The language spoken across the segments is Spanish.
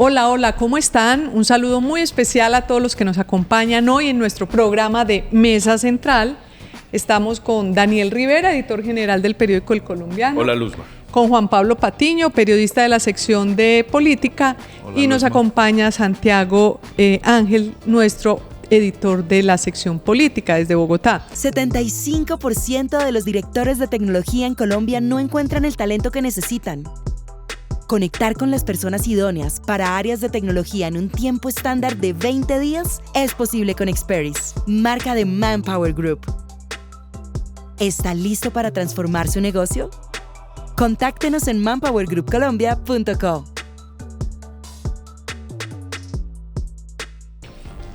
Hola, hola, ¿cómo están? Un saludo muy especial a todos los que nos acompañan hoy en nuestro programa de Mesa Central. Estamos con Daniel Rivera, editor general del periódico El Colombiano. Hola, Luzma. Con Juan Pablo Patiño, periodista de la sección de política. Hola, y nos Luzma. acompaña Santiago Ángel, nuestro editor de la sección política desde Bogotá. 75% de los directores de tecnología en Colombia no encuentran el talento que necesitan. Conectar con las personas idóneas para áreas de tecnología en un tiempo estándar de 20 días es posible con Experis, marca de Manpower Group. ¿Está listo para transformar su negocio? Contáctenos en manpowergroupcolombia.co.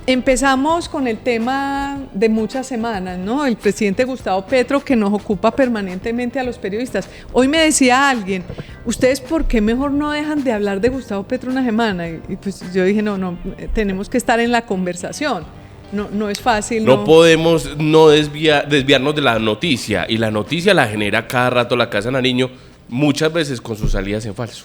Empezamos con el tema de muchas semanas, ¿no? El presidente Gustavo Petro, que nos ocupa permanentemente a los periodistas. Hoy me decía alguien, ¿ustedes por qué mejor no dejan de hablar de Gustavo Petro una semana? Y pues yo dije, no, tenemos que estar en la conversación. No es fácil. No podemos desviarnos de la noticia, y la noticia la genera cada rato la Casa Nariño, muchas veces con sus salidas en falso.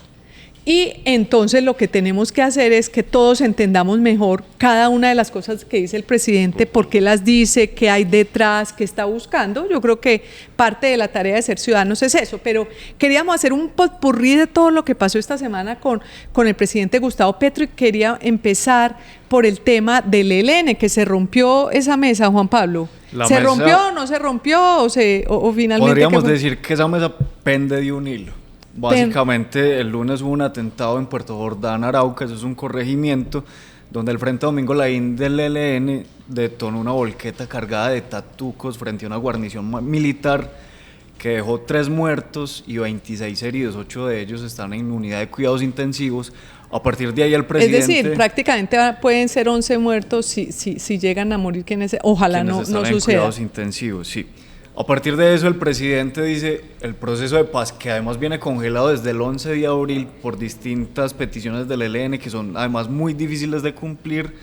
Y entonces lo que tenemos que hacer es que todos entendamos mejor cada una de las cosas que dice el presidente, por qué las dice, qué hay detrás, qué está buscando. Yo creo que parte de la tarea de ser ciudadanos es eso, pero queríamos hacer un popurrí de todo lo que pasó esta semana con el presidente Gustavo Petro, y quería empezar por el tema del ELN, que se rompió esa mesa, Juan Pablo. ¿Se rompió, no se rompió o finalmente? Podríamos decir que esa mesa pende de un hilo. Básicamente el lunes hubo un atentado en Puerto Jordán, Arauca, eso es un corregimiento, donde el Frente Domingo Laín del ELN detonó una volqueta cargada de tatucos frente a una guarnición militar que dejó 3 muertos y 26 heridos, 8 de ellos están en unidad de cuidados intensivos. A partir de ahí el presidente... Es decir, prácticamente pueden ser 11 muertos si llegan a morir quienes... Ojalá no suceda. En cuidados intensivos, sí. A partir de eso, el presidente dice, el proceso de paz, que además viene congelado desde el 11 de abril por distintas peticiones del ELN, que son además muy difíciles de cumplir,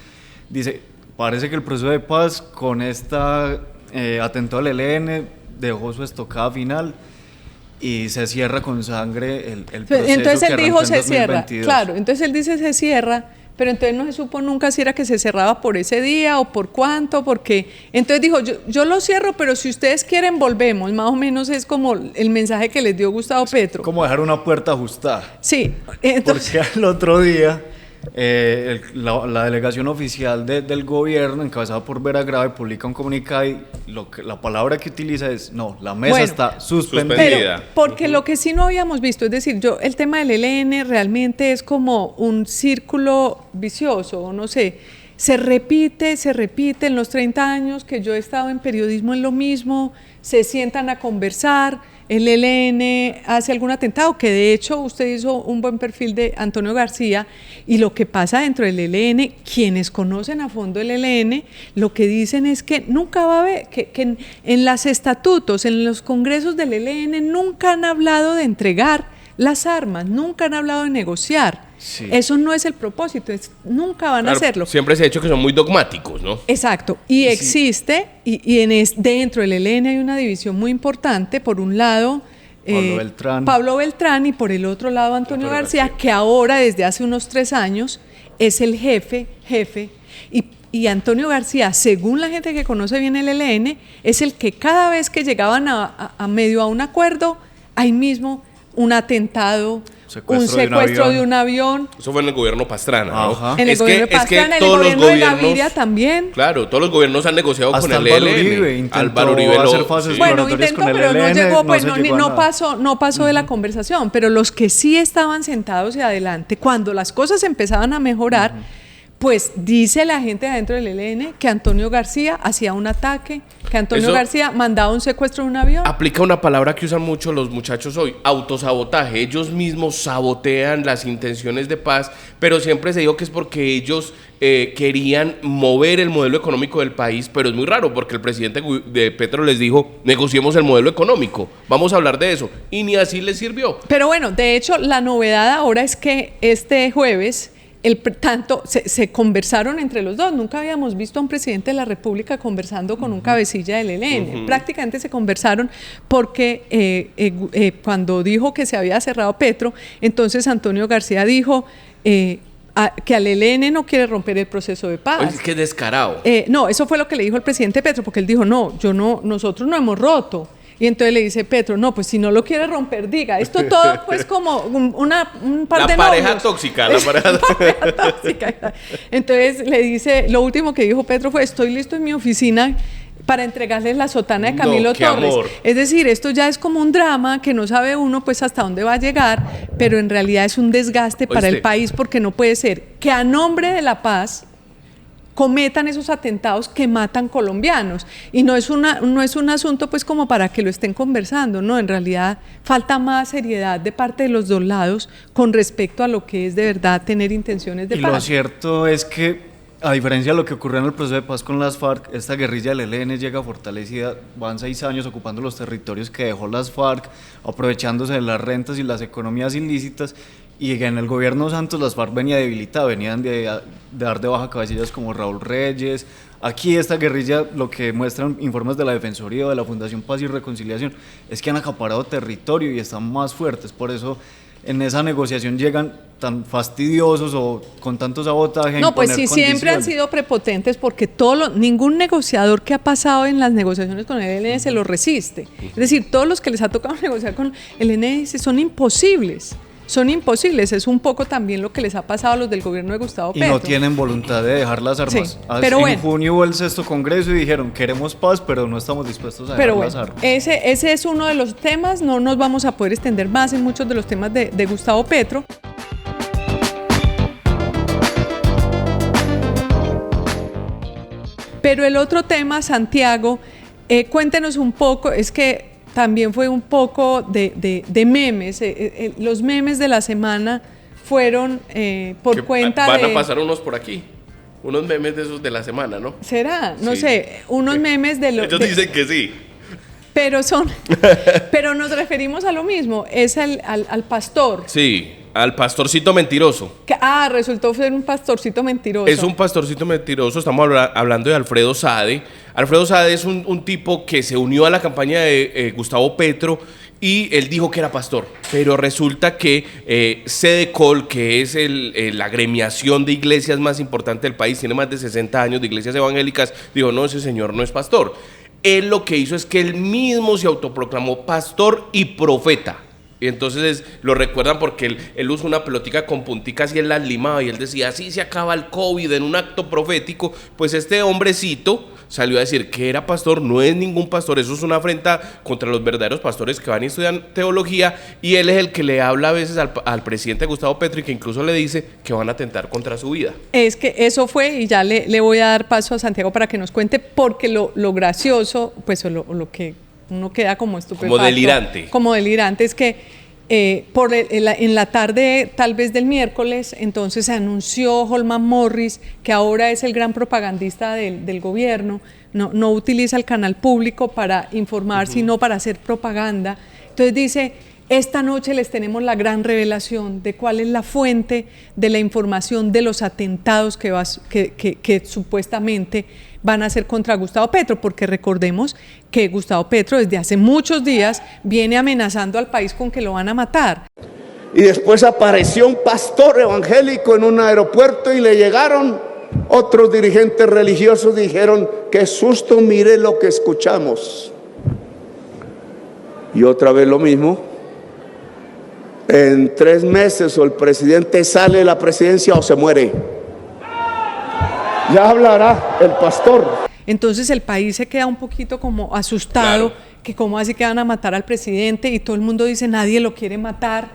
dice, parece que el proceso de paz con esta atentado del ELN dejó su estocada final y se cierra con sangre el proceso. Entonces él que dijo arrancó en se cierra, 2022. claro, entonces él dice se cierra, pero entonces no se supo nunca si era que se cerraba por ese día o por cuánto, porque entonces dijo, yo lo cierro, pero si ustedes quieren volvemos, más o menos es como el mensaje que les dio Gustavo Petro. Como dejar una puerta ajustada. Sí, entonces... Porque al otro día la delegación oficial del gobierno, encabezada por Vera Grave, publica un comunicado y la palabra que utiliza es, no, la mesa está suspendida. Pero porque lo que sí no habíamos visto, es decir, el tema del ELN realmente es como un círculo vicioso, no sé, se repite en los 30 años que yo he estado en periodismo en lo mismo, se sientan a conversar, el ELN hace algún atentado, que de hecho usted hizo un buen perfil de Antonio García, y lo que pasa dentro del ELN, quienes conocen a fondo el ELN, lo que dicen es que nunca va a haber, que en los estatutos, en los congresos del ELN, nunca han hablado de entregar las armas, nunca han hablado de negociar. Sí. Eso no es el propósito, nunca van a hacerlo. Siempre se ha dicho que son muy dogmáticos, ¿no? Exacto, y existe, y dentro del ELN hay una división muy importante, por un lado Pablo Beltrán y por el otro lado Antonio García, que ahora desde hace unos 3 años es el jefe, y Antonio García, según la gente que conoce bien el ELN, es el que cada vez que llegaban a medio a un acuerdo, ahí mismo un atentado, un secuestro de un avión. Eso fue en el gobierno Pastrana, ¿no? En el gobierno de Pastrana, en el gobierno de Gaviria también. Claro, todos los gobiernos han negociado hasta con el ELN. Álvaro Uribe hacer fases intentó, pero no llegó, pues no pasó de la conversación. Pero los que sí estaban sentados y adelante, cuando las cosas empezaban a mejorar, pues dice la gente adentro del ELN que Antonio García hacía un ataque, que Antonio García mandaba un secuestro de un avión. Aplica una palabra que usan mucho los muchachos hoy, autosabotaje. Ellos mismos sabotean las intenciones de paz, pero siempre se dijo que es porque ellos querían mover el modelo económico del país, pero es muy raro porque el presidente de Petro les dijo, negociemos el modelo económico, vamos a hablar de eso, y ni así les sirvió. Pero bueno, de hecho, la novedad ahora es que este jueves se conversaron entre los dos. Nunca habíamos visto a un presidente de la República conversando con un cabecilla del ELN. Prácticamente se conversaron porque cuando dijo que se había cerrado Petro, entonces Antonio García dijo, que al ELN no quiere romper el proceso de paz. Oye, es que es descarado. No, eso fue lo que le dijo el presidente Petro, porque él dijo, no, nosotros no hemos roto. Y entonces le dice Petro, no, pues si no lo quiere romper, diga. Esto todo pues como un par de pareja novios. tóxica, la pareja tóxica. Entonces le dice, lo último que dijo Petro fue, estoy listo en mi oficina para entregarles la sotana de Camilo Torres. Amor. Es decir, esto ya es como un drama que no sabe uno pues hasta dónde va a llegar, pero en realidad es un desgaste para el país, porque no puede ser que a nombre de la paz cometan esos atentados que matan colombianos, y no es un asunto pues como para que lo estén conversando, no, en realidad falta más seriedad de parte de los dos lados con respecto a lo que es de verdad tener intenciones de paz. Y lo cierto es que, a diferencia de lo que ocurrió en el proceso de paz con las FARC, esta guerrilla del ELN llega fortalecida, van 6 años ocupando los territorios que dejó las FARC, aprovechándose de las rentas y las economías ilícitas, y en el gobierno Santos las FARC venía debilitada, venían de dar de baja cabecillas como Raúl Reyes. Aquí esta guerrilla, lo que muestran informes de la Defensoría o de la Fundación Paz y Reconciliación, es que han acaparado territorio y están más fuertes, por eso en esa negociación llegan tan fastidiosos o con tanto sabotaje. No, pues sí, siempre han sido prepotentes, porque ningún negociador que ha pasado en las negociaciones con el ELN se lo resiste. Es decir, todos los que les ha tocado negociar con el ELN son imposibles. Son imposibles, es un poco también lo que les ha pasado a los del gobierno de Gustavo Petro. Y no tienen voluntad de dejar las armas. Sí, pero en junio hubo el 6º Congreso y dijeron, queremos paz, pero no estamos dispuestos a dejar las armas. Ese es uno de los temas, no nos vamos a poder extender más en muchos de los temas de Gustavo Petro. Pero el otro tema, Santiago, cuéntenos un poco, es que también fue un poco de memes. Los memes de la semana fueron por cuenta van a pasar unos por aquí. Unos memes de esos de la semana, ¿no? ¿Será? No sí. sé, unos memes de los... Ellos dicen que sí. Pero nos referimos a lo mismo, es al pastor. Sí, al pastorcito mentiroso. Resultó ser un pastorcito mentiroso. Es un pastorcito mentiroso, estamos hablando de Alfredo Sade. Alfredo Sade es un tipo que se unió a la campaña de Gustavo Petro y él dijo que era pastor, pero resulta que Sedecol, que es la agremiación de iglesias más importante del país, tiene más de 60 años de iglesias evangélicas, dijo, no, ese señor no es pastor. Él lo que hizo es que él mismo se autoproclamó pastor y profeta. Y entonces lo recuerdan porque él usa una pelotica con punticas y él las limaba y él decía, así se acaba el COVID en un acto profético. Pues este hombrecito salió a decir que era pastor, no es ningún pastor, eso es una afrenta contra los verdaderos pastores que van y estudian teología, y él es el que le habla a veces al presidente Gustavo Petro y que incluso le dice que van a atentar contra su vida. Es que eso fue, y ya le voy a dar paso a Santiago para que nos cuente, porque lo gracioso, pues lo que uno queda como estupefacto. Como delirante es que en la tarde tal vez del miércoles, entonces se anunció Holman Morris, que ahora es el gran propagandista del gobierno, no utiliza el canal público para informar, sino para hacer propaganda. Entonces dice, esta noche les tenemos la gran revelación de cuál es la fuente de la información de los atentados que supuestamente van a ser contra Gustavo Petro, porque recordemos que Gustavo Petro desde hace muchos días viene amenazando al país con que lo van a matar. Y después apareció un pastor evangélico en un aeropuerto y le llegaron otros dirigentes religiosos, dijeron, qué susto, mire lo que escuchamos. Y otra vez lo mismo. En 3 meses o el presidente sale de la presidencia o se muere. Ya hablará el pastor. Entonces el país se queda un poquito como asustado, claro, que cómo así que van a matar al presidente, y todo el mundo dice, nadie lo quiere matar,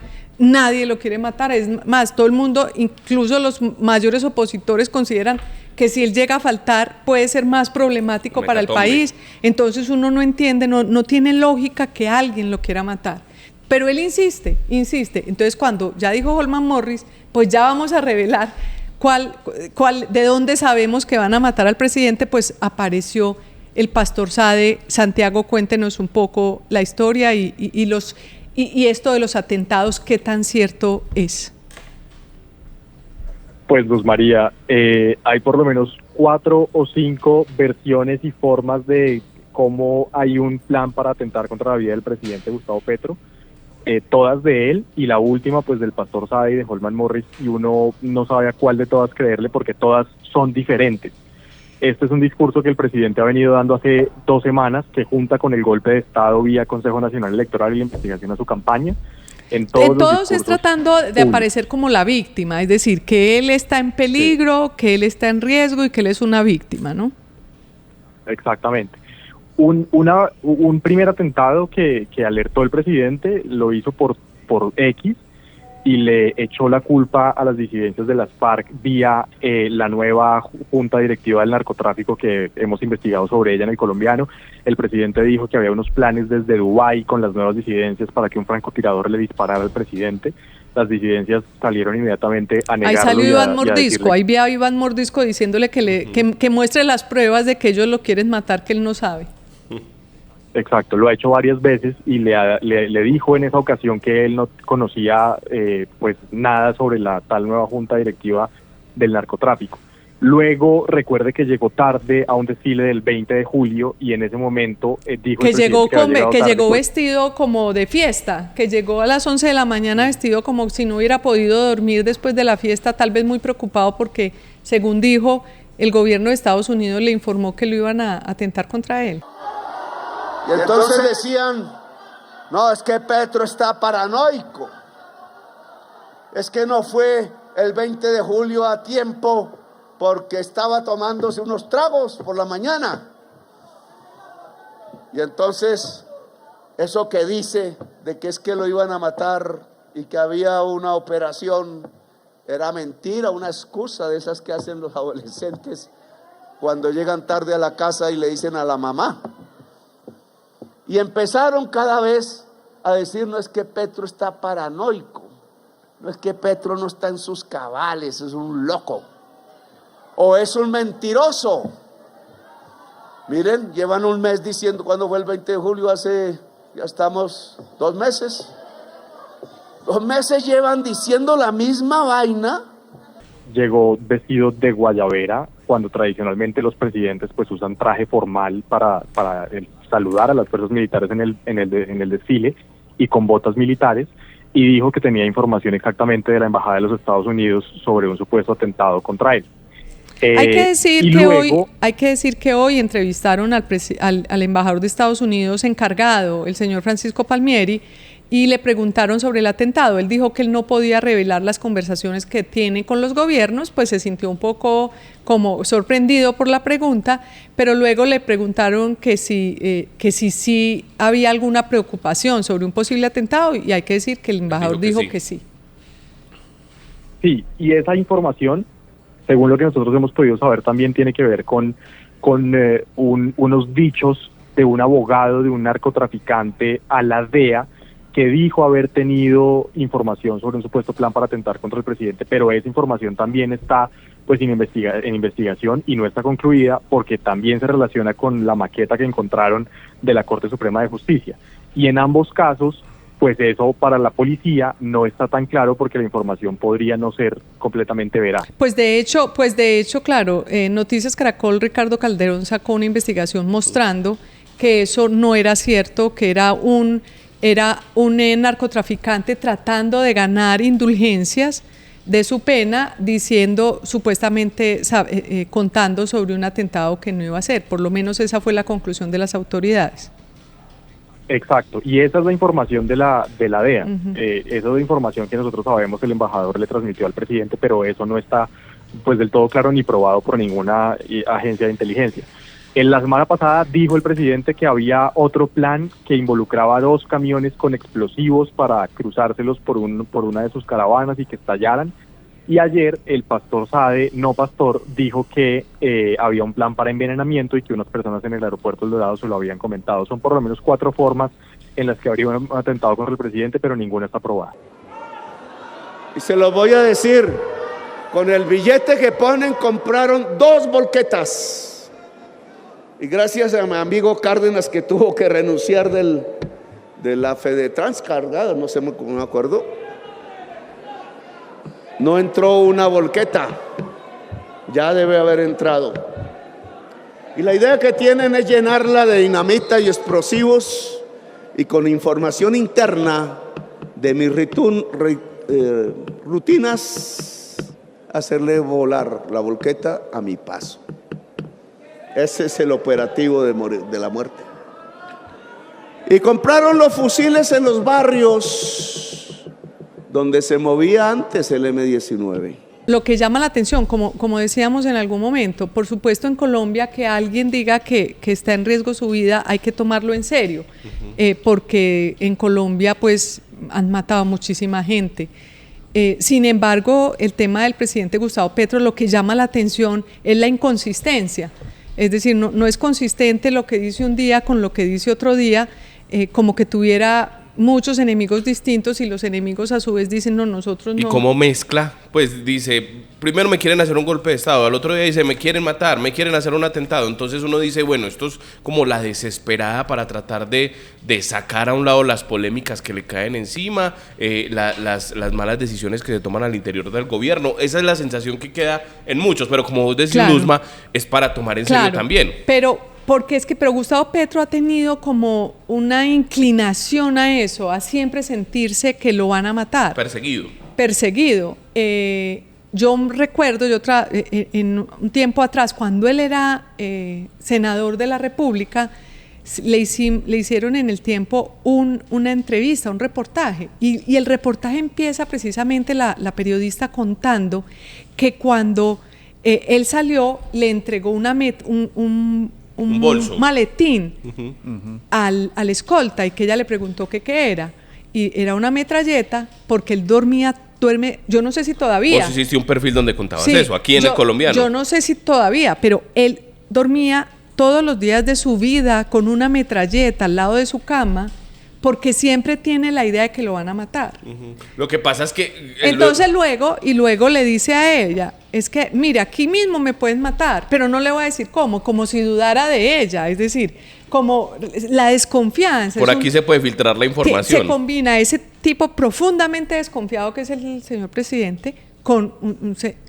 es más, todo el mundo, incluso los mayores opositores, consideran que si él llega a faltar puede ser más problemático para el país. Entonces uno no entiende, no tiene lógica que alguien lo quiera matar. Pero él insiste. Entonces cuando ya dijo Holman Morris, pues ya vamos a revelar de dónde sabemos que van a matar al presidente, pues apareció el pastor Sade. Santiago, cuéntenos un poco la historia y esto de los atentados, ¿qué tan cierto es? Pues Luz María, hay por lo menos 4 o 5 versiones y formas de cómo hay un plan para atentar contra la vida del presidente Gustavo Petro. todas de él, y la última pues del pastor Sade y de Holman Morris, y uno no sabe a cuál de todas creerle porque todas son diferentes. Este es un discurso que el presidente ha venido dando hace 2 semanas, que junta con el golpe de Estado vía Consejo Nacional Electoral y la investigación a su campaña. En todos es tratando de aparecer como la víctima, es decir, que él está en peligro, que él está en riesgo y que él es una víctima, ¿no? Exactamente. Un primer atentado que alertó el presidente lo hizo por X, y le echó la culpa a las disidencias de las FARC vía la nueva junta directiva del narcotráfico que hemos investigado sobre ella en El Colombiano. El presidente dijo que había unos planes desde Dubái con las nuevas disidencias para que un francotirador le disparara al presidente. Las disidencias salieron inmediatamente a negarlo. Ahí salió Iván Mordisco, ahí vi a Iván Mordisco diciéndole que muestre las pruebas de que ellos lo quieren matar, que él no sabe. Exacto, lo ha hecho varias veces y le dijo en esa ocasión que él no conocía pues nada sobre la tal nueva junta directiva del narcotráfico. Luego recuerde que llegó tarde a un desfile del 20 de julio y en ese momento dijo que llegó vestido como de fiesta, que llegó a las 11 de la mañana vestido como si no hubiera podido dormir después de la fiesta, tal vez muy preocupado porque, según dijo, el gobierno de Estados Unidos le informó que lo iban a atentar contra él. Y entonces decían, no, es que Petro está paranoico, es que no fue el 20 de julio a tiempo porque estaba tomándose unos tragos por la mañana. Y entonces, eso que dice de que es que lo iban a matar y que había una operación, era mentira, una excusa de esas que hacen los adolescentes cuando llegan tarde a la casa y le dicen a la mamá. Y empezaron cada vez a decir, no es que Petro está paranoico, no es que Petro no está en sus cabales, es un loco, o es un mentiroso. Miren, llevan un mes diciendo, ¿cuándo fue el 20 de julio? Ya estamos 2 meses. 2 meses llevan diciendo la misma vaina. Llegó vestido de guayabera, cuando tradicionalmente los presidentes pues usan traje formal para saludar a las fuerzas militares en el desfile, y con botas militares, y dijo que tenía información exactamente de la Embajada de los Estados Unidos sobre un supuesto atentado contra él. Hay que decir que hoy entrevistaron al embajador de Estados Unidos encargado, el señor Francisco Palmieri, y le preguntaron sobre el atentado. Él dijo que él no podía revelar las conversaciones que tiene con los gobiernos, pues se sintió un poco como sorprendido por la pregunta, pero luego le preguntaron que si había alguna preocupación sobre un posible atentado, y hay que decir que el embajador dijo que sí. Sí, y esa información, según lo que nosotros hemos podido saber, también tiene que ver con unos dichos de un abogado de un narcotraficante a la DEA, que dijo haber tenido información sobre un supuesto plan para atentar contra el presidente, pero esa información también está pues en investigación y no está concluida, porque también se relaciona con la maqueta que encontraron de la Corte Suprema de Justicia. Y en ambos casos, pues eso para la policía no está tan claro, porque la información podría no ser completamente veraz. Pues de hecho, claro, Noticias Caracol, Ricardo Calderón sacó una investigación mostrando que eso no era cierto, que era un narcotraficante tratando de ganar indulgencias de su pena, diciendo, supuestamente contando sobre un atentado que no iba a ser. Por lo menos esa fue la conclusión de las autoridades. Exacto, y esa es la información de la DEA. Esa es la información que nosotros sabemos que el embajador le transmitió al presidente, pero eso no está pues del todo claro ni probado por ninguna agencia de inteligencia. En la semana pasada dijo el presidente que había otro plan que involucraba 2 camiones con explosivos para cruzárselos por una de sus caravanas y que estallaran. Y ayer el pastor Sade, no pastor, dijo que había un plan para envenenamiento y que unas personas en el aeropuerto del Dorado se lo habían comentado. Son por lo menos 4 formas en las que habría un atentado contra el presidente, pero ninguna está probada. Y se lo voy a decir, con el billete que ponen compraron 2 volquetas. Y gracias a mi amigo Cárdenas, que tuvo que renunciar de la Fedetrans cargado, no sé, no me acuerdo, no entró una volqueta, ya debe haber entrado. Y la idea que tienen es llenarla de dinamita y explosivos, y con información interna de mis rutinas, hacerle volar la volqueta a mi paso. Ese es el operativo de la muerte. Y compraron los fusiles en los barrios donde se movía antes el M-19. Lo que llama la atención, como decíamos en algún momento, por supuesto en Colombia que alguien diga que está en riesgo su vida, hay que tomarlo en serio, porque en Colombia pues han matado a muchísima gente. Sin embargo, el tema del presidente Gustavo Petro, lo que llama la atención es la inconsistencia. Es decir, no es consistente lo que dice un día con lo que dice otro día, como que tuviera muchos enemigos distintos y los enemigos a su vez dicen no, nosotros no. ¿Y cómo mezcla? Pues dice, primero me quieren hacer un golpe de estado, al otro día dice me quieren matar, me quieren hacer un atentado, entonces uno dice, bueno, esto es como la desesperada para tratar de sacar a un lado las polémicas que le caen encima, las malas decisiones que se toman al interior del gobierno. Esa es la sensación que queda en muchos, pero como vos decís, claro, Luzma, es para tomar en serio también. Pero Gustavo Petro ha tenido como una inclinación a eso, a siempre sentirse que lo van a matar. Perseguido. Yo recuerdo, en un tiempo atrás, cuando él era senador de la República, le hicieron en El Tiempo una entrevista, un reportaje, y el reportaje empieza precisamente la periodista contando que cuando él salió, le entregó un bolso, maletín al escolta, y que ella le preguntó qué era, y era una metralleta, porque él duerme, yo no sé si todavía. Vos hiciste un perfil donde contabas eso, aquí en El Colombiano. Yo no sé si todavía, pero él dormía todos los días de su vida con una metralleta al lado de su cama, porque siempre tiene la idea de que lo van a matar. Lo que pasa es que... Entonces luego le dice a ella, es que, mira, aquí mismo me pueden matar, pero no le voy a decir cómo, como si dudara de ella, es decir, como la desconfianza. Por aquí se puede filtrar la información. Se combina ese tipo profundamente desconfiado que es el señor presidente, con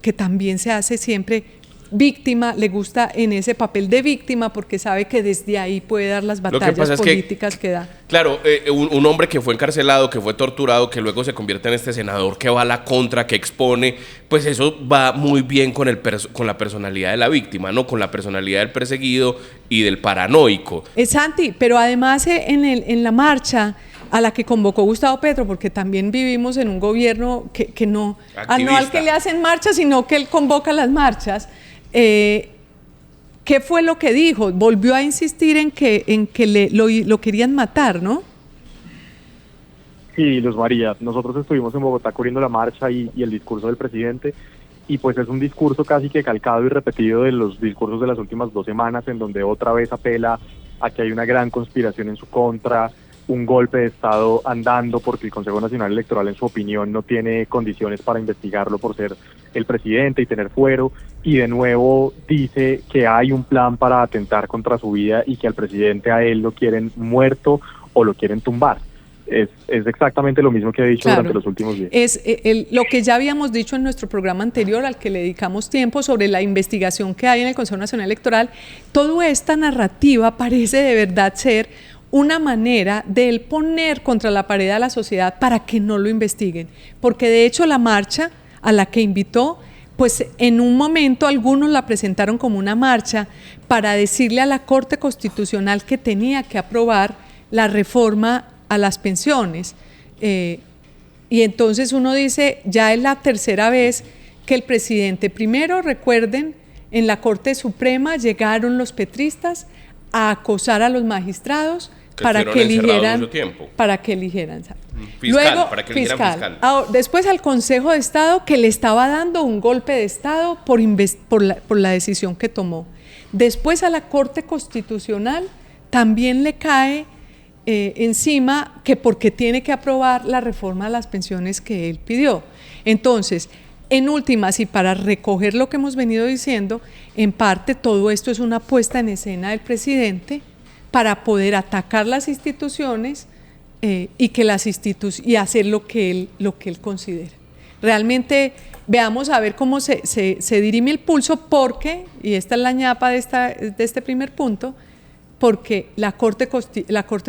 que también se hace siempre víctima, le gusta en ese papel de víctima porque sabe que desde ahí puede dar las batallas políticas que da. Claro, un hombre que fue encarcelado, que fue torturado, que luego se convierte en este senador que va a la contra, que expone, pues eso va muy bien con la personalidad de la víctima, ¿no? Con la personalidad del perseguido y del paranoico. Santi, pero además en la marcha a la que convocó Gustavo Petro, porque también vivimos en un gobierno que no al que le hacen marchas, sino que él convoca las marchas. ¿Qué fue lo que dijo? Volvió a insistir en que lo querían matar, ¿no? Sí, Luz María, nosotros estuvimos en Bogotá cubriendo la marcha y el discurso del presidente, y pues es un discurso casi que calcado y repetido de los discursos de las últimas 2 semanas, en donde otra vez apela a que hay una gran conspiración en su contra, un golpe de Estado andando porque el Consejo Nacional Electoral, en su opinión, no tiene condiciones para investigarlo por ser el presidente y tener fuero, y de nuevo dice que hay un plan para atentar contra su vida y que al presidente, a él lo quieren muerto o lo quieren tumbar. Es exactamente lo mismo que ha dicho durante los últimos días. Es lo que ya habíamos dicho en nuestro programa anterior, al que le dedicamos tiempo, sobre la investigación que hay en el Consejo Nacional Electoral. Toda esta narrativa parece de verdad ser una manera de él poner contra la pared a la sociedad para que no lo investiguen, porque de hecho la marcha a la que invitó, pues en un momento algunos la presentaron como una marcha para decirle a la Corte Constitucional que tenía que aprobar la reforma a las pensiones, y entonces uno dice, ya es la tercera vez que el presidente, primero recuerden, en la Corte Suprema llegaron los petristas a acosar a los magistrados para que eligieran fiscal. Ahora, después al Consejo de Estado, que le estaba dando un golpe de Estado por la decisión que tomó. Después a la Corte Constitucional también le cae encima que porque tiene que aprobar la reforma a las pensiones que él pidió. Entonces, en últimas, y para recoger lo que hemos venido diciendo, en parte todo esto es una puesta en escena del presidente para poder atacar las instituciones y hacer lo que él considera. Realmente veamos a ver cómo se dirime el pulso, porque, y esta es la ñapa de este primer punto, porque la Corte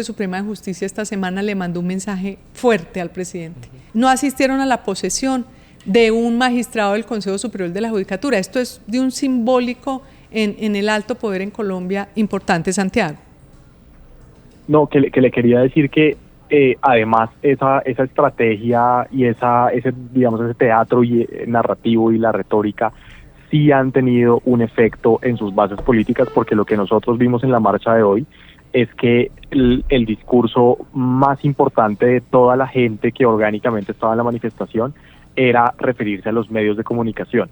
Suprema de Justicia esta semana le mandó un mensaje fuerte al presidente. No asistieron a la posesión de un magistrado del Consejo Superior de la Judicatura. Esto es de un simbólico en el alto poder en Colombia importante, Santiago. No, que le quería decir que además esa estrategia y ese teatro narrativo y la retórica sí han tenido un efecto en sus bases políticas, porque lo que nosotros vimos en la marcha de hoy es que el discurso más importante de toda la gente que orgánicamente estaba en la manifestación era referirse a los medios de comunicación.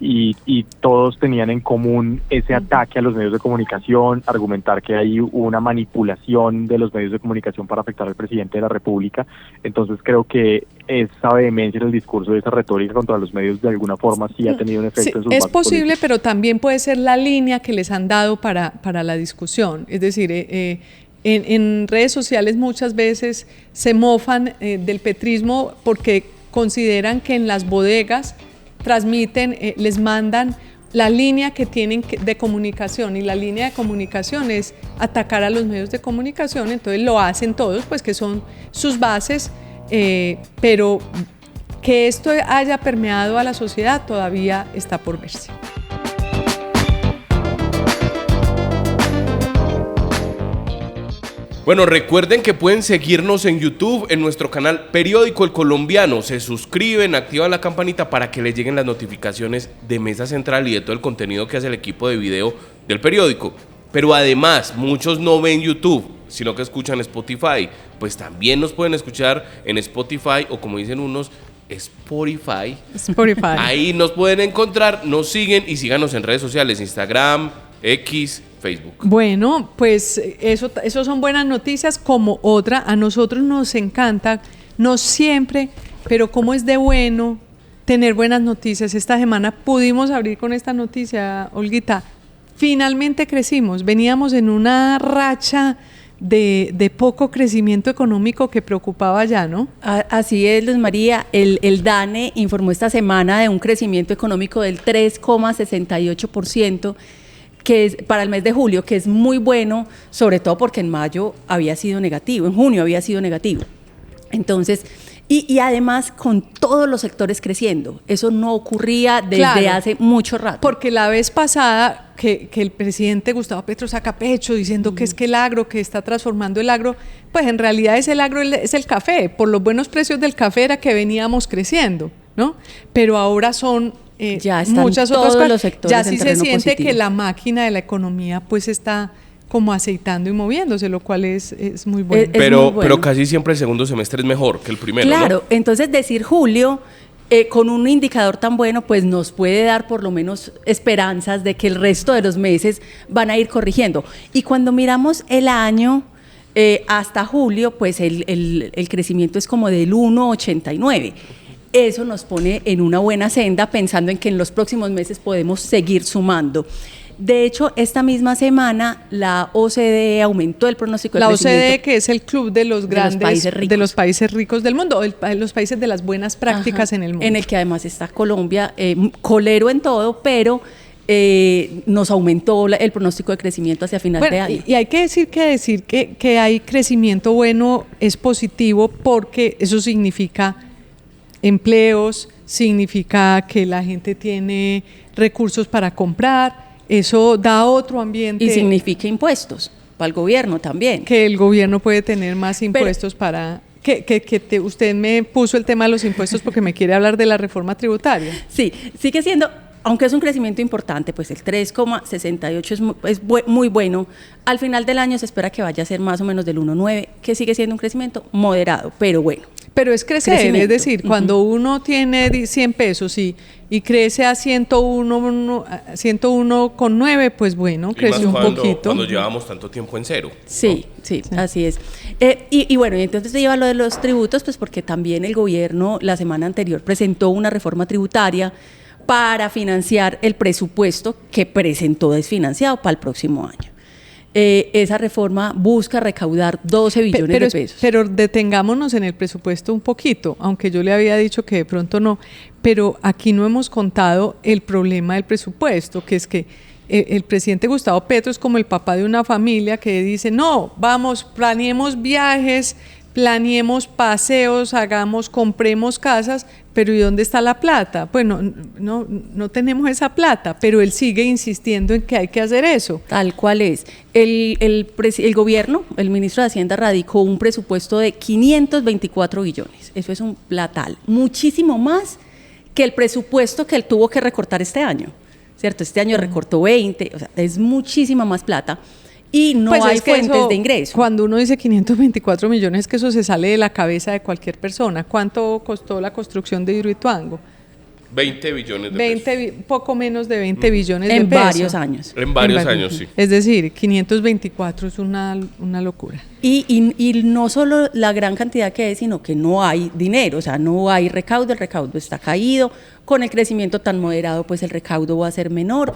Y todos tenían en común ese ataque a los medios de comunicación, argumentar que hay una manipulación de los medios de comunicación para afectar al presidente de la República. Entonces creo que esa vehemencia en el discurso y esa retórica contra los medios de alguna forma sí ha tenido un efecto en sus bases es posible, políticas. pero también puede ser la línea que les han dado para la discusión. Es decir, en redes sociales muchas veces se mofan del petrismo porque consideran que en las bodegas transmiten, les mandan la línea que tienen de comunicación, y la línea de comunicación es atacar a los medios de comunicación. Entonces lo hacen todos, pues que son sus bases, pero que esto haya permeado a la sociedad todavía está por verse. Bueno, recuerden que pueden seguirnos en YouTube, en nuestro canal Periódico El Colombiano. Se suscriben, activan la campanita para que les lleguen las notificaciones de Mesa Central y de todo el contenido que hace el equipo de video del periódico. Pero además, muchos no ven YouTube, sino que escuchan Spotify. Pues también nos pueden escuchar en Spotify, o como dicen unos, Spotify. Ahí nos pueden encontrar, nos siguen y síganos en redes sociales, Instagram, X, Facebook. Bueno, pues eso son buenas noticias. Como otra, a nosotros nos encanta, no siempre, pero como es de bueno tener buenas noticias. Esta semana pudimos abrir con esta noticia, Olguita. Finalmente crecimos, veníamos en una racha de poco crecimiento económico que preocupaba ya, ¿no? Así es, Luz María. El DANE informó esta semana de un crecimiento económico del 3,68%, que es para el mes de julio, que es muy bueno, sobre todo porque en mayo había sido negativo, en junio había sido negativo. Entonces, y además con todos los sectores creciendo, eso no ocurría desde hace mucho rato. Porque la vez pasada que el presidente Gustavo Petro saca pecho diciendo que es que el agro, que está transformando el agro, pues en realidad el agro es el café. Por los buenos precios del café era que veníamos creciendo, ¿no? Pero ahora son ya están muchas todos otras cosas. Los sectores ya sí en se siente positivo. que la máquina de la economía pues está como aceitando y moviéndose, lo cual es muy bueno. Pero casi siempre el segundo semestre es mejor que el primero, claro, ¿no? Entonces decir julio con un indicador tan bueno pues nos puede dar por lo menos esperanzas de que el resto de los meses van a ir corrigiendo. Y cuando miramos el año hasta julio, pues el crecimiento es como del 1,89%. Eso nos pone en una buena senda, pensando en que en los próximos meses podemos seguir sumando. De hecho, esta misma semana la OCDE aumentó el pronóstico de crecimiento. La OCDE, que es el club de los grandes, de los países ricos del mundo, los países de las buenas prácticas en el mundo. En el que además está Colombia, colero en todo, pero nos aumentó el pronóstico de crecimiento hacia final de año. Y hay que decir que hay crecimiento bueno, es positivo, porque eso significa empleos, significa que la gente tiene recursos para comprar, eso da otro ambiente. Y significa impuestos para el gobierno también. Que el gobierno puede tener más impuestos usted me puso el tema de los impuestos porque me quiere hablar de la reforma tributaria. Sí, sigue siendo, aunque es un crecimiento importante, pues el 3,68 es muy bueno. Al final del año se espera que vaya a ser más o menos del 1,9, que sigue siendo un crecimiento moderado, pero bueno. Pero es crecer, es decir, cuando uno tiene 100 pesos y crece a 101,9, pues bueno, creció un poquito. Cuando llevamos tanto tiempo en cero. Sí, ¿no? Sí, así es. Y bueno, y entonces se lleva lo de los tributos, pues porque también el gobierno la semana anterior presentó una reforma tributaria para financiar el presupuesto que presentó desfinanciado para el próximo año. Esa reforma busca recaudar 12 billones de pesos. Pero detengámonos en el presupuesto un poquito, aunque yo le había dicho que de pronto no, pero aquí no hemos contado el problema del presupuesto, que es que el presidente Gustavo Petro es como el papá de una familia que dice, no, vamos, planeemos viajes, planeemos paseos, compremos casas, pero ¿y dónde está la plata? Pues no tenemos esa plata, pero él sigue insistiendo en que hay que hacer eso. Tal cual es. El gobierno, el ministro de Hacienda radicó un presupuesto de 524 billones. Eso es un platal, muchísimo más que el presupuesto que él tuvo que recortar este año, ¿cierto? Este año recortó 20, o sea, es muchísima más plata. Y no pues hay es que fuentes eso, de ingreso. Cuando uno dice 524 millones, es que eso se sale de la cabeza de cualquier persona. ¿Cuánto costó la construcción de Hidroituango? 20 billones de pesos. Poco menos de 20 billones de En pesos. varios años. En varios años, sí. Es decir, 524 es una locura. Y no solo la gran cantidad que es, sino que no hay dinero, o sea, no hay recaudo, el recaudo está caído. Con el crecimiento tan moderado, pues el recaudo va a ser menor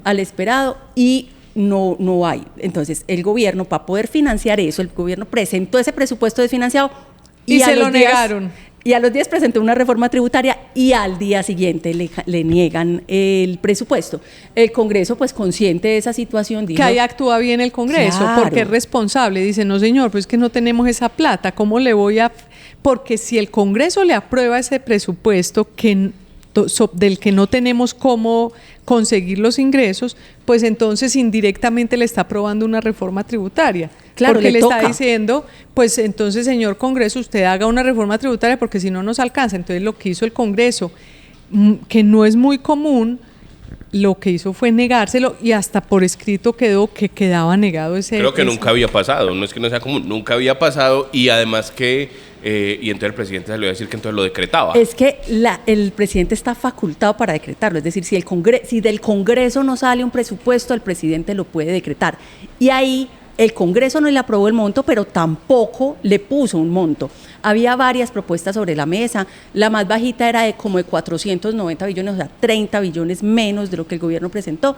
al esperado y no hay. Entonces, el gobierno, para poder financiar eso, el gobierno presentó ese presupuesto desfinanciado y se lo negaron. Y a los días presentó una reforma tributaria y al día siguiente le niegan el presupuesto. El Congreso, pues consciente de esa situación, dijo... Que ahí actúa bien el Congreso, claro, porque es responsable. Dice, no señor, pues que no tenemos esa plata, ¿cómo le voy a...? Porque si el Congreso le aprueba ese presupuesto del que no tenemos cómo conseguir los ingresos, pues entonces indirectamente le está aprobando una reforma tributaria. Claro, porque le toca. está diciendo, pues entonces, señor Congreso, usted haga una reforma tributaria porque si no nos alcanza. Entonces lo que hizo el Congreso, que no es muy común, lo que hizo fue negárselo y hasta por escrito quedaba negado ese... Creo que nunca había pasado, no es que no sea común, nunca había pasado y además que... y entonces el presidente salió a decir que entonces lo decretaba. Es que el presidente está facultado para decretarlo, es decir, si del Congreso no sale un presupuesto, el presidente lo puede decretar. Y ahí el Congreso no le aprobó el monto, pero tampoco le puso un monto. Había varias propuestas sobre la mesa, la más bajita era como de 490 billones, o sea, 30 billones menos de lo que el gobierno presentó,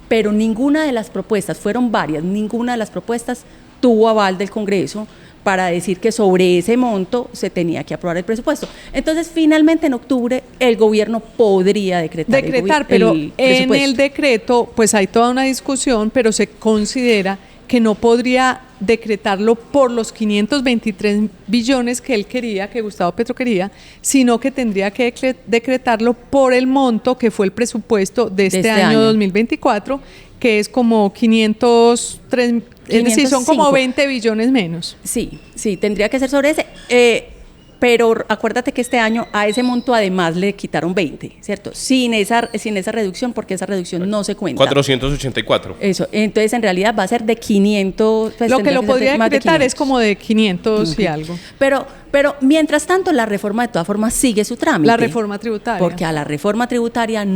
pero ninguna de las propuestas, fueron varias, ninguna de las propuestas tuvo aval del Congreso para decir que sobre ese monto se tenía que aprobar el presupuesto. Entonces, finalmente en octubre el gobierno podría decretar pero el en el decreto pues hay toda una discusión, pero se considera que no podría decretarlo por los 523 billones que él quería, que Gustavo Petro quería, sino que tendría que decretarlo por el monto que fue el presupuesto de este año 2024, que es como 503, es decir, son como 20 billones menos. Sí, tendría que ser sobre ese. Pero acuérdate que este año a ese monto además le quitaron 20, ¿cierto? Sin esa reducción, porque esa reducción no se cuenta. 484. Eso, entonces en realidad va a ser de 500. Pues lo que lo podría decretar es como de 500 y algo. Pero mientras tanto la reforma de todas formas sigue su trámite. La reforma tributaria. Porque a la reforma tributaria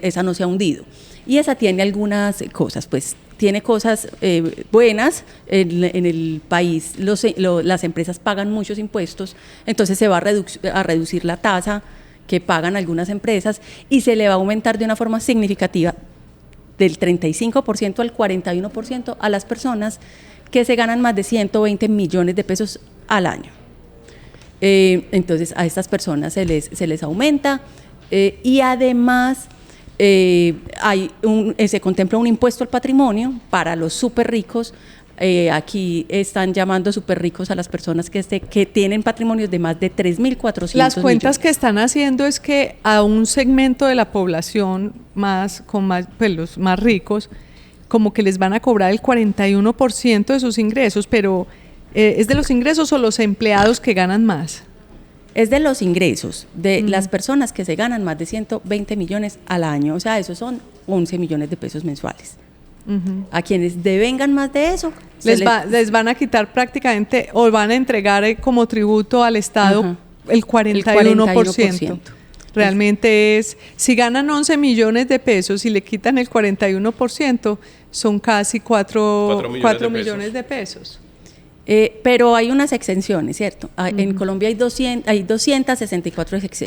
esa no se ha hundido. Y esa tiene algunas cosas, pues tiene cosas buenas. En el país las empresas pagan muchos impuestos, entonces se va a reducir la tasa que pagan algunas empresas y se le va a aumentar de una forma significativa del 35% al 41% a las personas que se ganan más de 120 millones de pesos al año. Entonces a estas personas se les aumenta y además... se contempla un impuesto al patrimonio para los súper ricos. Aquí están llamando súper ricos a las personas que tienen patrimonios de más de 3.400 Las cuentas millones. que están haciendo es que a un segmento de la población pues los más ricos, como que les van a cobrar el 41% de sus ingresos, pero ¿es de los ingresos o los empleados que ganan más? Es de los ingresos de las personas que se ganan más de 120 millones al año, o sea, esos son 11 millones de pesos mensuales. A quienes devengan más de eso, les van a quitar prácticamente, o van a entregar como tributo al Estado el 41%. Realmente si ganan 11 millones de pesos y le quitan el 41%, son casi 4 millones de pesos. Pero hay unas exenciones, ¿cierto? En Colombia hay 264 exenciones.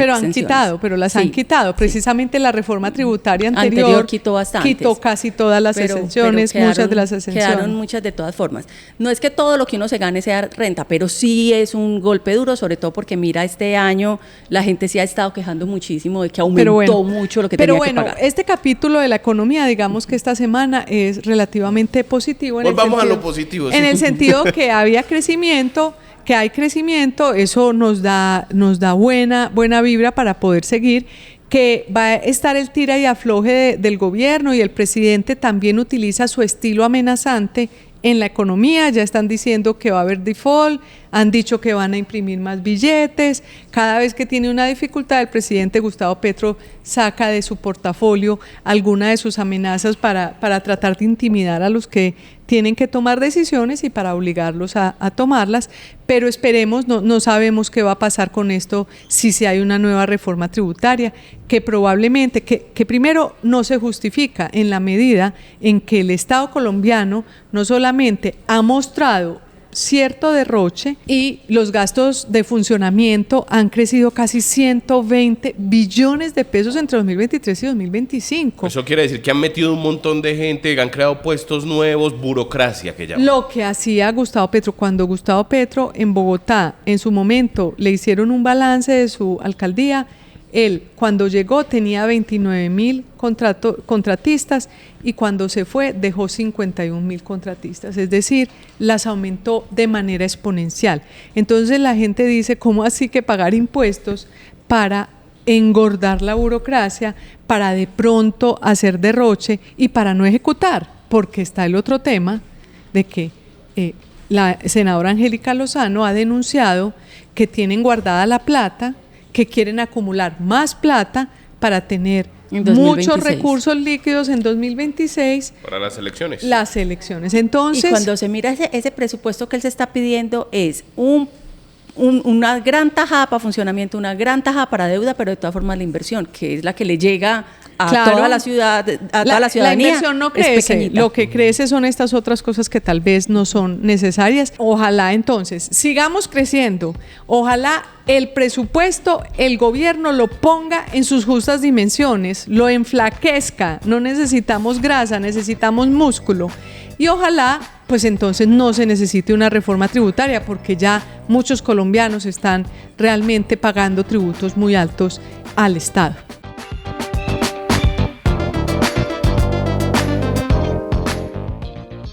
Pero las han Sí, quitado. Precisamente la reforma tributaria anterior anterior quitó bastantes. Quitó casi todas las exenciones, muchas de las exenciones. Quedaron muchas de todas formas. No es que todo lo que uno se gane sea renta, pero sí es un golpe duro, sobre todo porque mira, este año la gente sí ha estado quejando muchísimo de que aumentó mucho lo que tenía que pagar. Este capítulo de la economía, digamos que esta semana es relativamente positivo. Volvamos a lo positivo. En el sentido que había crecimiento, que hay crecimiento, eso nos da buena vibra para poder seguir, que va a estar el tira y afloje del gobierno, y el presidente también utiliza su estilo amenazante en la economía. Ya están diciendo que va a haber default, han dicho que van a imprimir más billetes. Cada vez que tiene una dificultad, el presidente Gustavo Petro saca de su portafolio alguna de sus amenazas para tratar de intimidar a los que tienen que tomar decisiones y para obligarlos a tomarlas. Pero esperemos, no sabemos qué va a pasar con esto si hay una nueva reforma tributaria, que probablemente, que primero no se justifica en la medida en que el Estado colombiano no solamente ha mostrado cierto derroche y los gastos de funcionamiento han crecido casi 120 billones de pesos entre 2023 y 2025. Eso quiere decir que han metido un montón de gente, han creado puestos nuevos, burocracia que llaman. Lo que hacía Gustavo Petro, cuando Gustavo Petro en Bogotá en su momento le hicieron un balance de su alcaldía, él cuando llegó tenía 29,000 contratistas y cuando se fue dejó 51,000 contratistas, es decir, las aumentó de manera exponencial. Entonces la gente dice, ¿cómo así que pagar impuestos para engordar la burocracia, para de pronto hacer derroche y para no ejecutar? Porque está el otro tema de que la senadora Angélica Lozano ha denunciado que tienen guardada la plata, que quieren acumular más plata para tener muchos recursos líquidos en 2026. Para las elecciones. Las elecciones. Entonces, y cuando se mira ese presupuesto que él se está pidiendo es una gran tajada para funcionamiento, una gran tajada para deuda, pero de todas formas la inversión, que es la que le llega a toda la ciudad, a toda la ciudadanía. La inversión no crece, lo que crece son estas otras cosas que tal vez no son necesarias. Ojalá entonces sigamos creciendo, ojalá el presupuesto, el gobierno lo ponga en sus justas dimensiones, lo enflaquezca, no necesitamos grasa, necesitamos músculo. Y ojalá, pues entonces no se necesite una reforma tributaria, porque ya muchos colombianos están realmente pagando tributos muy altos al Estado.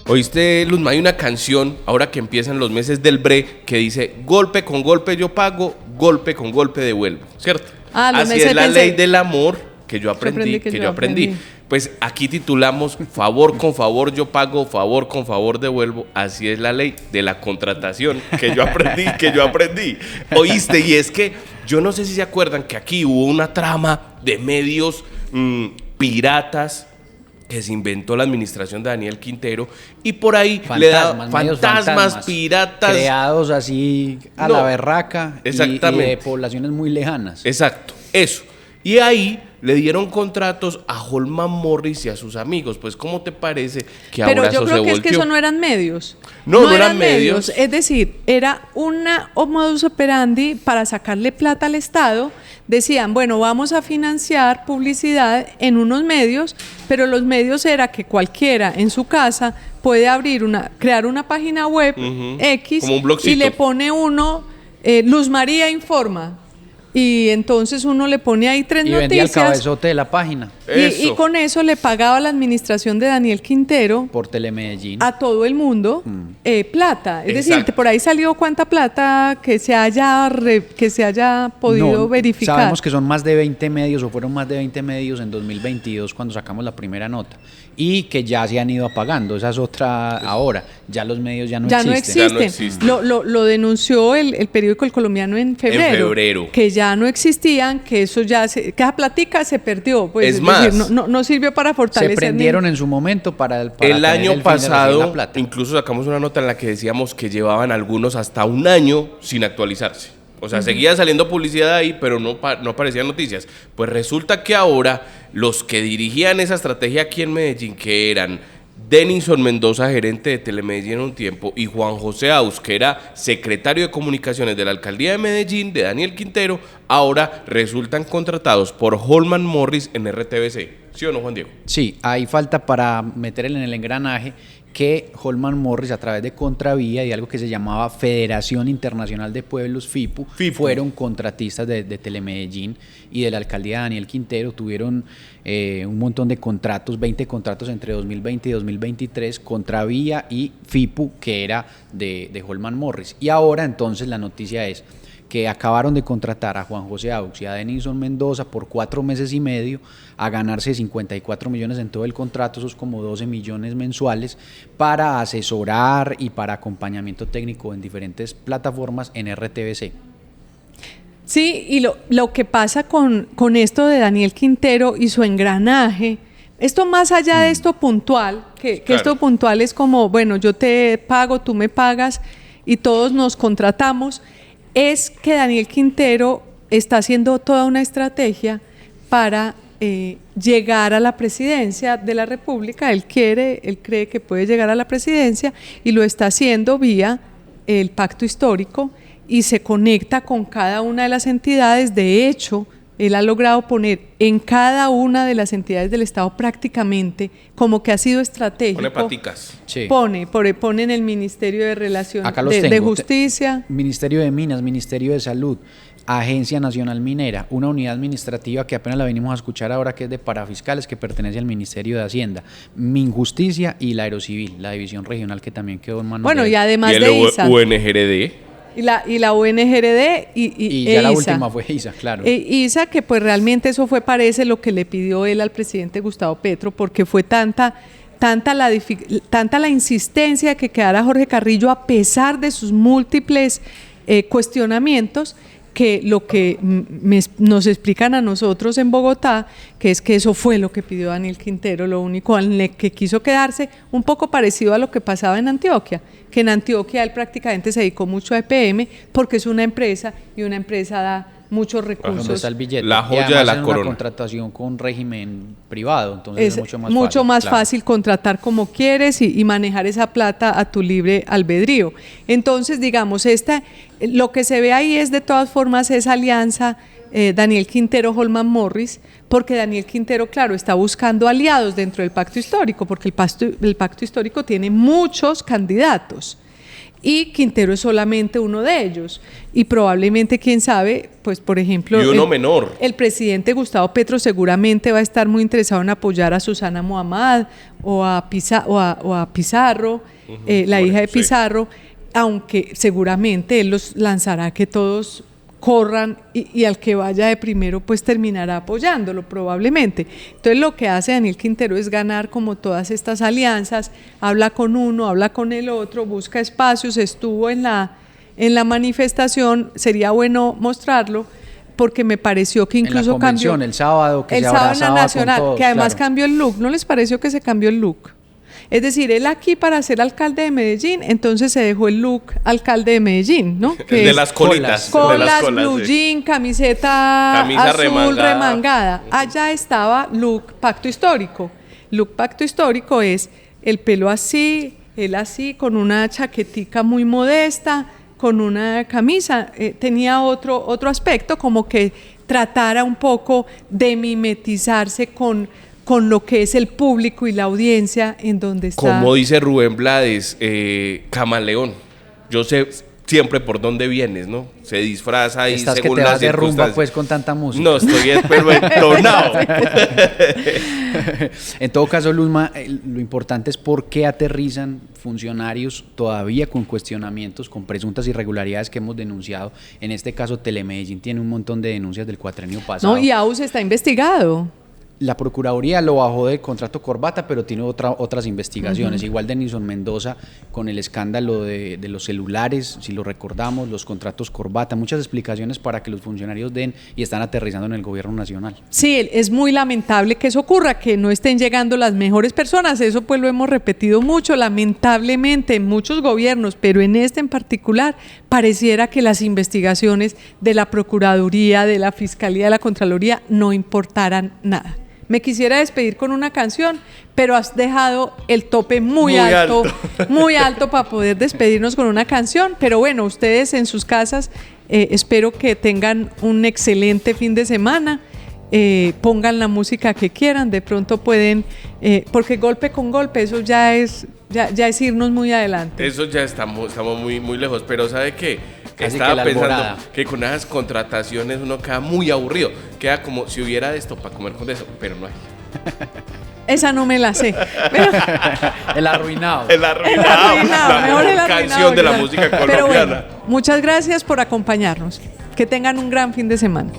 ¿Oíste, Luzma? Hay una canción, ahora que empiezan los meses del BRE, que dice, golpe con golpe yo pago, golpe con golpe devuelvo, ¿cierto? Así es la ley del amor que yo aprendí. Pues aquí titulamos, favor con favor yo pago, favor con favor devuelvo. Así es la ley de la contratación que yo aprendí, ¿Oíste? Y es que yo no sé si se acuerdan que aquí hubo una trama de medios piratas que se inventó la administración de Daniel Quintero, y por ahí le da fantasmas piratas creados así a la berraca y de poblaciones muy lejanas. Exacto, eso. Y ahí le dieron contratos a Holman Morris y a sus amigos. Pues, ¿cómo te parece que ahora eso se volteó? Pero yo creo que es que eso no eran medios. No eran medios. Es decir, era una modus operandi para sacarle plata al Estado. Decían, bueno, vamos a financiar publicidad en unos medios, pero los medios era que cualquiera en su casa puede crear una página web X, como un blogcito, y le pone uno, Luz María Informa. Y entonces uno le pone ahí 3 noticias. Y vendía el cabezote de la página. Y con eso le pagaba la administración de Daniel Quintero por Telemedellín a todo el mundo plata. Es decir, por ahí salió cuánta plata que se haya podido verificar. Sabemos que son más de 20 medios, o fueron más de 20 medios en 2022 cuando sacamos la primera nota. Y que ya se han ido apagando. Esa es otra ahora. Ya los medios ya no existen. Lo denunció el periódico El Colombiano en febrero. Que ya no existían, que eso ya que esa platica se perdió. Pues, es más, decir, no sirvió para fortalecer. Se prendieron en su momento para el año pasado. Incluso sacamos una nota en la que decíamos que llevaban algunos hasta un año sin actualizarse. O sea, seguía saliendo publicidad ahí, pero no aparecían noticias. Pues resulta que ahora los que dirigían esa estrategia aquí en Medellín, que eran Denison Mendoza, gerente de Telemedellín en un tiempo, y Juan José Aus, que era secretario de comunicaciones de la alcaldía de Medellín, de Daniel Quintero, ahora resultan contratados por Holman Morris en RTBC. ¿Sí o no, Juan Diego? Sí, ahí falta para meterle en el engranaje que Holman Morris, a través de Contravía y algo que se llamaba Federación Internacional de Pueblos, FIPU, fueron contratistas de Telemedellín y de la alcaldía de Daniel Quintero. Tuvieron un montón de contratos, 20 contratos entre 2020 y 2023, Contravía y FIPU, que era de Holman Morris. Y ahora entonces la noticia es que acabaron de contratar a Juan José Aux y a Denison Mendoza por 4 meses y medio a ganarse 54 millones en todo el contrato, eso es como 12 millones mensuales, para asesorar y para acompañamiento técnico en diferentes plataformas en RTBC. Sí, y lo que pasa con esto de Daniel Quintero y su engranaje, esto más allá de esto puntual, que esto puntual es como, bueno, yo te pago, tú me pagas y todos nos contratamos, es que Daniel Quintero está haciendo toda una estrategia para llegar a la presidencia de la República. Él cree que puede llegar a la presidencia y lo está haciendo vía el pacto histórico y se conecta con cada una de las entidades. De hecho, él ha logrado poner en cada una de las entidades del Estado prácticamente, como que ha sido estratégico. Pone paticas. Sí. Pone en el Ministerio de Relaciones de Justicia. Ministerio de Minas, Ministerio de Salud, Agencia Nacional Minera, una unidad administrativa que apenas la venimos a escuchar ahora, que es de parafiscales, que pertenece al Ministerio de Hacienda, Minjusticia y la Aerocivil, la división regional que también quedó en manos de... y además y el de ISA. UNGRD. Y la UNGRD y ya la ISA. última fue ISA, claro. ISA, que pues realmente eso parece lo que le pidió él al presidente Gustavo Petro, porque fue tanta la insistencia de que quedara Jorge Carrillo a pesar de sus múltiples cuestionamientos, que lo que nos explican a nosotros en Bogotá, que es que eso fue lo que pidió Daniel Quintero, lo único en que quiso quedarse, un poco parecido a lo que pasaba en Antioquia, que en Antioquia él prácticamente se dedicó mucho a EPM porque es una empresa y una empresa da muchos recursos. ¿Dónde está el billete? La joya de la corona. Una contratación con régimen privado, entonces es mucho más fácil contratar como quieres y manejar esa plata a tu libre albedrío. Entonces, digamos, lo que se ve ahí es de todas formas esa alianza Daniel Quintero-Holman Morris, porque Daniel Quintero, claro, está buscando aliados dentro del pacto histórico, porque el pacto histórico tiene muchos candidatos. Y Quintero es solamente uno de ellos. Y probablemente, quién sabe, pues por ejemplo... Y uno menor. El presidente Gustavo Petro seguramente va a estar muy interesado en apoyar a Susana Muhammad o a Pizarro, la hija de Pizarro, aunque seguramente él los lanzará que todos corran y al que vaya de primero pues terminará apoyándolo probablemente. Entonces lo que hace Daniel Quintero es ganar como todas estas alianzas, habla con uno, habla con el otro, busca espacios, estuvo en la manifestación, sería bueno mostrarlo porque me pareció que incluso cambió el sábado, que el se sábado en la Nacional, con todos, que además claro. Cambió el look. ¿No les pareció que se cambió el look? Es decir, él aquí para ser alcalde de Medellín, entonces se dejó el look alcalde de Medellín, ¿no? Que el de las colitas. Colas, blue jean, camisa azul remangada. Allá estaba look pacto histórico. Look pacto histórico es el pelo así, él así, con una chaquetica muy modesta, con una camisa. Tenía otro aspecto, como que tratara un poco de mimetizarse con lo que es el público y la audiencia en donde está. Como dice Rubén Blades, camaleón. Yo sé siempre por dónde vienes, ¿no? Se disfraza y estás según que te las vas de rumba circunstancias. pues con tanta música. No, estoy pero entonado. En todo caso, Luzma, lo importante es por qué aterrizan funcionarios todavía con cuestionamientos, con presuntas irregularidades que hemos denunciado. En este caso, Telemedellín tiene un montón de denuncias del cuatrenio pasado. No, y AUS está investigado. La Procuraduría lo bajó del contrato Corbata, pero tiene otras investigaciones. Igual Denison Mendoza con el escándalo de los celulares, si lo recordamos, los contratos Corbata, muchas explicaciones para que los funcionarios den y están aterrizando en el gobierno nacional. Sí, es muy lamentable que eso ocurra, que no estén llegando las mejores personas. Eso pues lo hemos repetido mucho, lamentablemente en muchos gobiernos, pero en este en particular pareciera que las investigaciones de la Procuraduría, de la Fiscalía, de la Contraloría no importaran nada. Me quisiera despedir con una canción, pero has dejado el tope muy alto, muy alto para poder despedirnos con una canción. Pero bueno, ustedes en sus casas, espero que tengan un excelente fin de semana. Pongan la música que quieran, de pronto pueden, porque golpe con golpe, eso ya es irnos muy adelante. Eso ya estamos muy, muy lejos, pero ¿sabe qué? Casi Estaba que la pensando alborada. que con esas contrataciones uno queda muy aburrido, queda como si hubiera de esto para comer con eso, pero no hay. Esa no me la sé. Pero, El arruinado. El arruinado, la mejor el mejor arruinado, canción de la claro. música Pero colombiana. bueno, muchas gracias por acompañarnos. Que tengan un gran fin de semana.